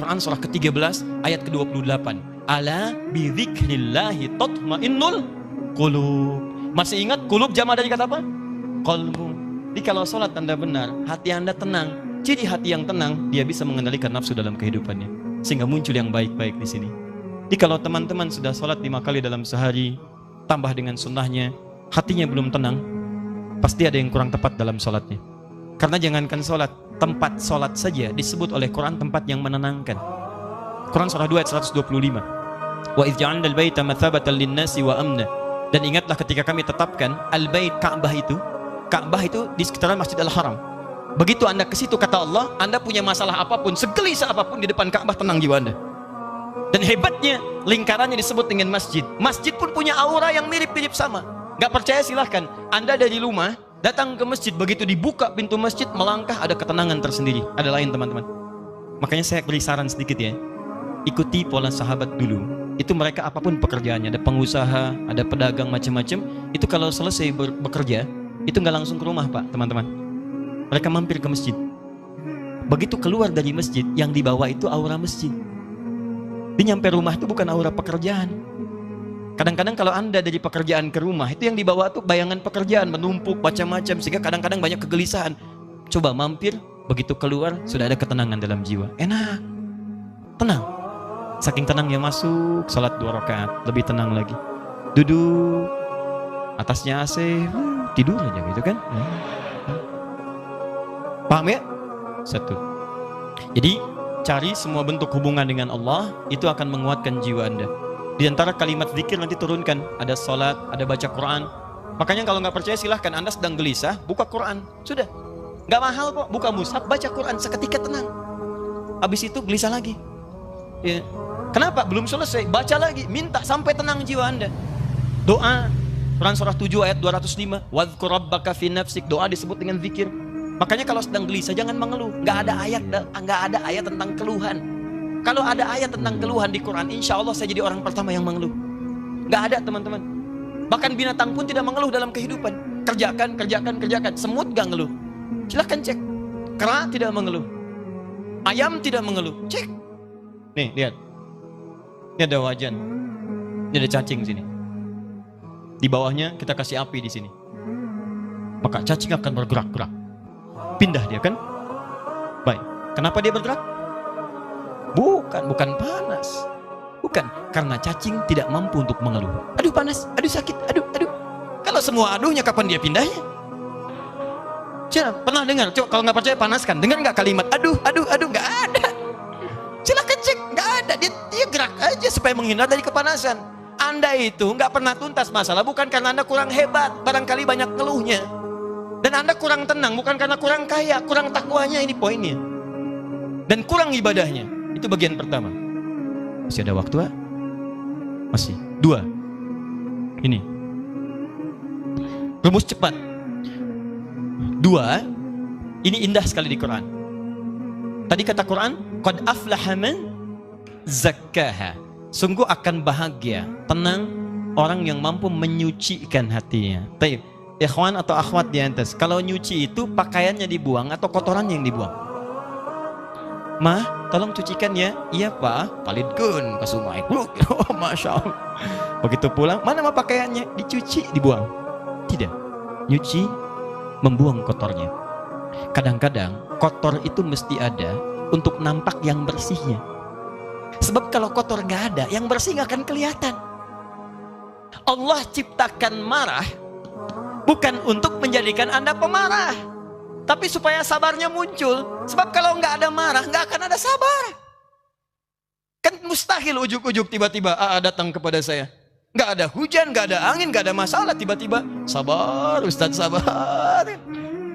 Al-Quran surah ke-13 ayat ke-28. Ala bidzikrillahi tatmainnul qulub. Masih ingat qulub jama dari kata apa? Qalbu. Jadi kalau sholat Anda benar, hati Anda tenang. Ciri hati yang tenang, dia bisa mengendalikan nafsu dalam kehidupannya, sehingga muncul yang baik-baik di sini. Jadi kalau teman-teman sudah sholat 5 kali dalam sehari, tambah dengan sunnahnya, hatinya belum tenang, pasti ada yang kurang tepat dalam sholatnya. Karena jangankan sholat, tempat sholat saja disebut oleh Quran tempat yang menenangkan. Quran surah 2 ayat 125. Wa idh ja'alna al-baita mathabatan lin-nasi wa amna. Dan ingatlah ketika kami tetapkan al-bait, Ka'bah itu di sekitaran Masjid Al-Haram. Begitu Anda ke situ, kata Allah, Anda punya masalah apapun, segelisah apapun di depan Ka'bah, tenang jiwa Anda. Dan hebatnya, lingkarannya disebut dengan masjid. Masjid pun punya aura yang mirip-mirip sama. Gak percaya silahkan, Anda dari rumah datang ke masjid, begitu dibuka pintu masjid, melangkah, ada ketenangan tersendiri. Ada lain teman-teman. Makanya saya beri saran sedikit ya, ikuti pola sahabat dulu. Itu mereka apapun pekerjaannya, ada pengusaha, ada pedagang macam-macam. Itu kalau selesai bekerja, itu nggak langsung ke rumah Pak, teman-teman. Mereka mampir ke masjid. Begitu keluar dari masjid, yang dibawa itu aura masjid. Dia nyampe rumah itu bukan aura pekerjaan. Kadang-kadang kalau Anda dari pekerjaan ke rumah, itu yang dibawa tuh bayangan pekerjaan, menumpuk macam-macam, sehingga kadang-kadang banyak kegelisahan. Coba mampir, begitu keluar, sudah ada ketenangan dalam jiwa. Enak, tenang. Saking tenangnya masuk, sholat 2 rakaat, lebih tenang lagi. Duduk, atasnya AC, tidur aja gitu kan. Paham ya? Satu. Jadi cari semua bentuk hubungan dengan Allah, itu akan menguatkan jiwa Anda. Di antara kalimat zikir nanti turunkan, ada sholat, ada baca Quran. Makanya kalau nggak percaya silahkan, Anda sedang gelisah, buka Quran, sudah. Nggak mahal kok, buka mushaf, baca Quran, seketika tenang. Habis itu gelisah lagi. Ya. Kenapa? Belum selesai, baca lagi, minta sampai tenang jiwa Anda. Doa, Quran surah 7 ayat 205, wadhkur rabbaka fi nafsik, doa disebut dengan zikir. Makanya kalau sedang gelisah jangan mengeluh. Nggak ada ayat tentang keluhan. Kalau ada ayat tentang keluhan di Quran, insya Allah saya jadi orang pertama yang mengeluh. Nggak ada teman-teman. Bahkan binatang pun tidak mengeluh dalam kehidupan. Kerjakan. Semut nggak ngeluh. Silahkan cek. Kera tidak mengeluh. Ayam tidak mengeluh. Cek. Nih lihat. Ini ada wajan. Ini ada cacing sini. Di bawahnya kita kasih api di sini. Maka cacing akan bergerak-gerak. Pindah dia kan? Baik. Kenapa dia bergerak? Bukan panas. Bukan, karena cacing tidak mampu untuk mengeluh. Aduh panas, aduh sakit, aduh. Kalau semua aduhnya kapan dia pindahnya? Coba pernah dengar? Coba kalau nggak percaya panaskan. Dengar nggak kalimat aduh, nggak ada. Silakan cek, nggak ada. Dia gerak aja supaya menghindar dari kepanasan. Anda itu nggak pernah tuntas masalah bukan karena Anda kurang hebat, barangkali banyak keluhnya. Dan Anda kurang tenang bukan karena kurang kaya, kurang takwanya, ini poinnya. Dan kurang ibadahnya. Itu bagian pertama. Masih ada waktu, masih. 2. Ini. Rumus cepat. 2. Ini indah sekali di Quran. Tadi kata Quran, qad aflaha man zakkaha. Sungguh akan bahagia, tenang orang yang mampu menyucikan hatinya. Baik. Ikhwan atau akhwat di atas, kalau nyuci itu pakaiannya dibuang atau kotorannya yang dibuang? Mah, tolong cucikan ya. Iya Pak, palidgun ke sungai. Oh, Masya Allah. Begitu pulang, mana mah pakaiannya? Dicuci, dibuang? Tidak. Nyuci, membuang kotornya. Kadang-kadang kotor itu mesti ada untuk nampak yang bersihnya. Sebab kalau kotor nggak ada, yang bersih nggak akan kelihatan. Allah ciptakan marah bukan untuk menjadikan Anda pemarah, tapi supaya sabarnya muncul. Sebab kalau nggak ada marah, nggak akan ada sabar. Kan mustahil ujuk-ujuk tiba-tiba datang kepada saya. Nggak ada hujan, nggak ada angin, nggak ada masalah, tiba-tiba sabar Ustadz, sabar.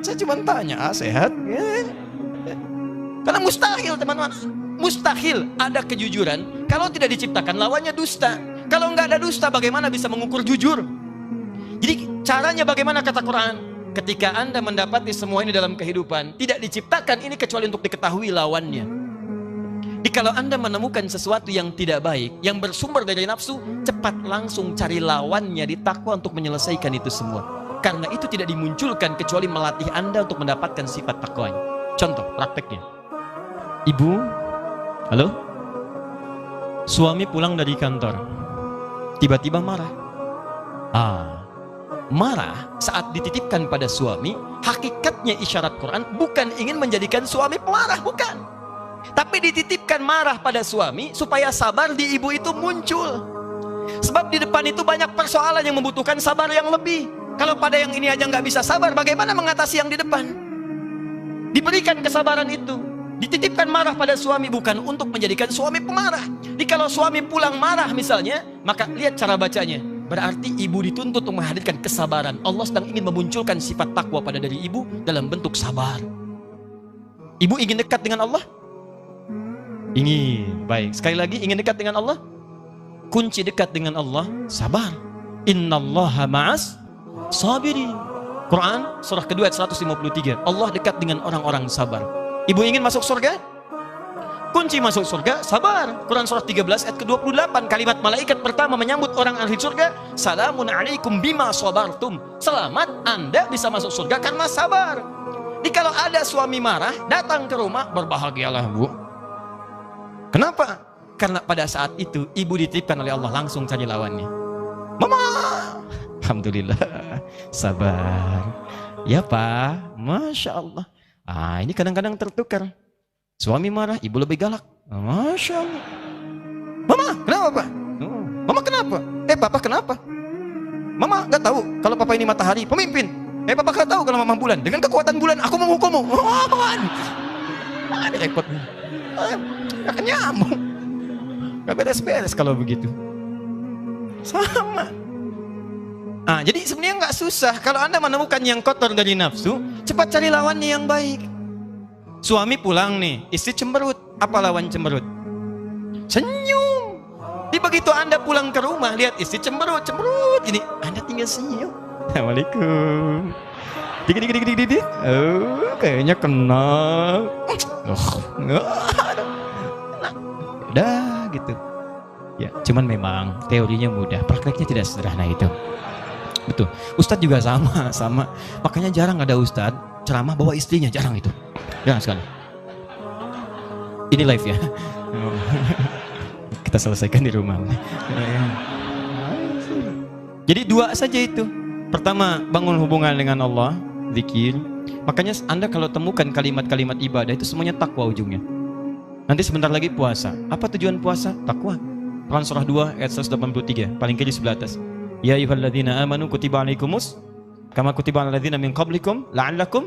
Saya cuma tanya, sehat? Karena mustahil teman-teman. Mustahil ada kejujuran kalau tidak diciptakan lawannya dusta. Kalau nggak ada dusta, bagaimana bisa mengukur jujur? Jadi caranya bagaimana kata Quran? Ketika Anda mendapati semua ini dalam kehidupan, tidak diciptakan ini kecuali untuk diketahui lawannya. Jadi kalau Anda menemukan sesuatu yang tidak baik, yang bersumber dari nafsu, cepat langsung cari lawannya di takwa untuk menyelesaikan itu semua. Karena itu tidak dimunculkan kecuali melatih Anda untuk mendapatkan sifat takwanya. Contoh prakteknya. Ibu Halo? Suami pulang dari kantor, tiba-tiba marah. Marah saat dititipkan pada suami, hakikatnya isyarat Quran bukan ingin menjadikan suami pemarah, bukan. Tapi dititipkan marah pada suami supaya sabar di ibu itu muncul. Sebab di depan itu banyak persoalan yang membutuhkan sabar yang lebih. Kalau pada yang ini aja nggak bisa sabar, bagaimana mengatasi yang di depan? Diberikan kesabaran itu, dititipkan marah pada suami bukan untuk menjadikan suami pemarah. Jadi kalau suami pulang marah misalnya, maka lihat cara bacanya. Berarti ibu dituntut untuk menghadirkan kesabaran. Allah sedang ingin memunculkan sifat takwa pada diri ibu dalam bentuk sabar. Ibu ingin dekat dengan Allah? Ingin. Baik, sekali lagi ingin dekat dengan Allah? Kunci dekat dengan Allah, sabar. Innallaha ma'as sabirin. Quran surah kedua ayat 153. Allah dekat dengan orang-orang sabar. Ibu ingin masuk surga? Kunci masuk surga, sabar. Quran surah 13 ayat ke-28. Kalimat malaikat pertama menyambut orang ahli surga, salamun alaikum bima sabartum. Selamat, Anda bisa masuk surga karena sabar. Jadi kalau ada suami marah, datang ke rumah, berbahagialah bu. Kenapa? Karena pada saat itu ibu dititipkan oleh Allah, langsung cari lawannya. Mama, alhamdulillah, sabar. Ya Pak, Masya Allah. Ini kadang-kadang tertukar. Suami marah, ibu lebih galak. Masya Allah. Mama, kenapa Pak? Mama kenapa? Papa kenapa? Mama gak tahu kalau Papa ini matahari, pemimpin. Papa gak tahu kalau Mama bulan. Dengan kekuatan bulan, aku menghukummu. Repot. Gak nyambung. Gak beres-beres kalau begitu. Sama. Jadi sebenarnya nggak susah. Kalau Anda menemukan yang kotor dari nafsu, cepat cari lawannya yang baik. Suami pulang nih, istri cemberut. Apa lawan cemberut? Senyum. Jadi begitu Anda pulang ke rumah, lihat istri cemberut gini, Anda tinggal senyum. Assalamualaikum. Dik. Kayaknya kenal. Udah gitu. Ya, cuman memang teorinya mudah, prakteknya tidak sederhana itu. Betul. Ustadz juga sama. Makanya jarang ada ustadz ceramah bawa istrinya, jarang itu. Jarang sekali. Ini live ya. Kita selesaikan di rumah. Jadi dua saja itu. Pertama, bangun hubungan dengan Allah, zikir. Makanya Anda kalau temukan kalimat-kalimat ibadah itu semuanya takwa ujungnya. Nanti sebentar lagi puasa. Apa tujuan puasa? Takwa. Quran surah 2 ayat 183, paling kiri sebelah atas. Ya ayyuhalladzina amanu kutiba alaikumus kama kutiba alal ladzina min qablikum la'allakum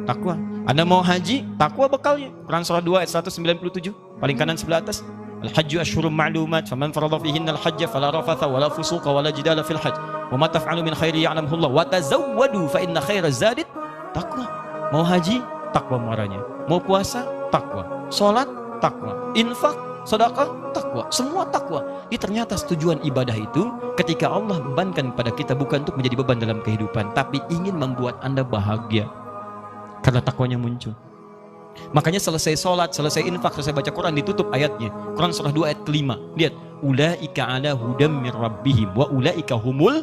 taqwa. Anda mau haji, takwa bekalnya. Quran surah 2 ayat 197, paling kanan sebelah atas. Al-hajju asyhurum ma'lumat faman farada fihinna al-hajja fala rafatha wala fusuqa wala jidala fil hajj wa ma taf'alu min khairi ya'lamhu Allah wa tazawwadu fa inna khairaz zadi taqwa. Mau haji, takwa muaranya. Mau puasa, takwa. Salat, takwa. Infak, sedekah, takwa. Semua takwa. Ternyata tujuan ibadah itu ketika Allah bebankan pada kita bukan untuk menjadi beban dalam kehidupan, tapi ingin membuat Anda bahagia karena takwanya muncul. Makanya selesai sholat, selesai infak, selesai baca Quran, ditutup ayatnya. Quran surah 2 ayat ke-5. Lihat, ulaika ala hudam min rabbihim wa ulaika humul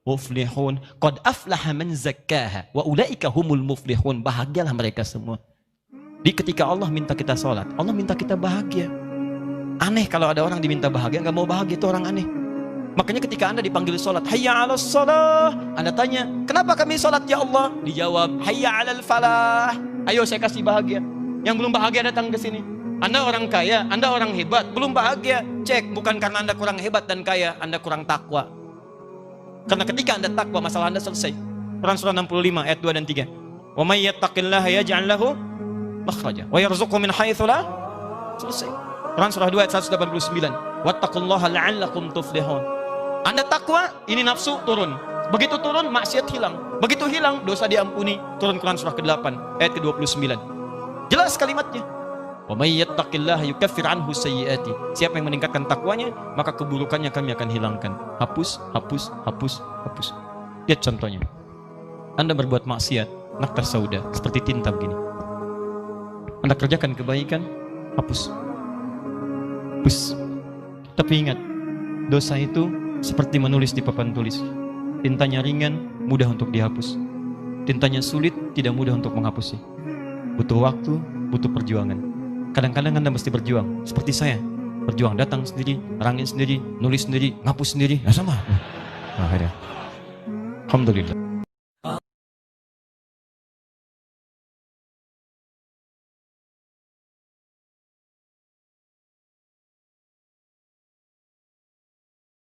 muflihun. Qad aflaha man zakkaha wa ulaika humul muflihun. Bahagialah mereka semua. Di ketika Allah minta kita sholat, Allah minta kita bahagia. Aneh kalau ada orang diminta bahagia, nggak mau bahagia, itu orang aneh. Makanya ketika Anda dipanggil sholat, hayya 'alas shalah, Anda tanya, kenapa kami sholat ya Allah? Dijawab, hayya 'alal falah. Ayo saya kasih bahagia. Yang belum bahagia datang ke sini. Anda orang kaya, Anda orang hebat, belum bahagia. Cek, bukan karena Anda kurang hebat dan kaya, Anda kurang takwa. Karena ketika Anda takwa, masalah Anda selesai. Quran surah 65 ayat 2 dan 3. Wa may yattaqillaha yaj'al lahu makhraja wa yarzuqhu min haitsu la. Selesai. Quran surah 2 ayat 189. Wattaqullaha la'allakum tuflihun. Anda takwa, ini nafsu turun. Begitu turun, maksiat hilang. Begitu hilang, dosa diampuni. Turun Quran surah ke-8 ayat ke-29. Jelas kalimatnya. Wa may yattaqillaha yukaffir anhu sayyi'ati. Siapa yang meningkatkan takwanya, maka keburukannya kami akan hilangkan. Hapus. Lihat contohnya. Anda berbuat maksiat, naktar sauda, seperti tinta begini. Anda kerjakan kebaikan, hapus. Tapi ingat, dosa itu seperti menulis di papan tulis. Tintanya ringan, mudah untuk dihapus. Tintanya sulit, tidak mudah untuk menghapusnya. Butuh waktu, butuh perjuangan. Kadang-kadang Anda mesti berjuang, seperti saya. Berjuang, datang sendiri, nerangin sendiri, nulis sendiri, ngapus sendiri. Nah sama. Akhirnya. Alhamdulillah.